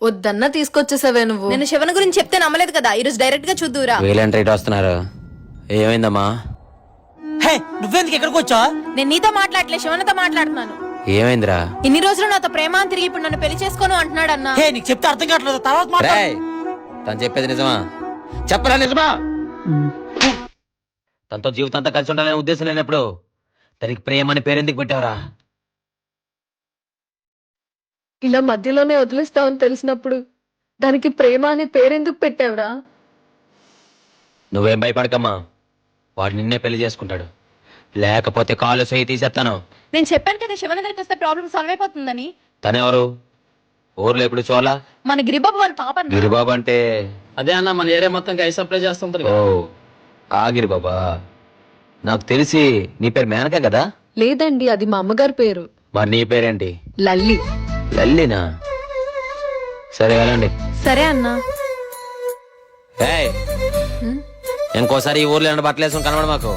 వద్దన్నా తీసుకొచ్చేసావే నువ్వు. నేను శివన్ గురించి చెప్తే నమ్మలేదు కదా, ఈ రోజు డైరెక్ట్ గా చూద్దురా. వీళ్ళంటే ఇటు వస్తున్నారు. ఏమైందమ్మా? హే నువ్వెందుకు ఎక్కడికి వచ్చా? నేను నీతో మాట్లాడలే, శివన్తో మాట్లాడుతున్నాను. ఏమైందిరా? ఇన్ని రోజులు నాతో ప్రేమ అని తిరిగి ఇప్పుడు నన్ను పెళ్లి చేసుకోను అంటున్నాడు అన్న. హే నీకు చెప్తే అర్థం కావట్లేదు, తర్వాత మాట్లాడు. రేయ్, తను చెప్పేది నిజమా? చెప్పరా నిజమా? తనతో జీవితం అంతా కలిసి ఉండాలనే ఉద్దేశం లేనప్పుడు తనకి ప్రేమ అని పేరెందుకు పెట్టావరా? ఇలా మధ్యలోనే వదిలేస్తావని తెలిసినప్పుడు దానికి ప్రేమ అనే పేరెందుకు పెట్టావురా? నువ్వేం భయపడకమ్మా, వాడు నిన్నే పెళ్లి చేసుకుంటాడు. లేకపోతే కాలు సై తీసేస్తాను. నేను చెప్పాను కదా శివన్ దగ్గరికి వస్తే ప్రాబ్లం సాల్వ్ అయిపోతుందని. తనెవరు? ఊర్లో ఎప్పుడు చూడాలా? మన గిరిబాబు వాళ్ళ పాప అన్న. గిరిబాబు అంటే అదే అన్న మన ఏరియా మొత్తం గైస్ సప్లై చేస్తుంటారు ఓ కదా. ఆ గిరిబాబా. నాకు తెలిసి నీ పేరు మేనకా కదా? లేదండి, అది మా అమ్మగారి పేరు. మరి నీ పేరేంటి? లల్లి. లల్లినా? సరే వెళ్ళండి. సరే అన్నా. ఏయ్, ఇంకోసారి ఈ ఊర్లో బట్టలు వేసుకుని కనబడ మాకు.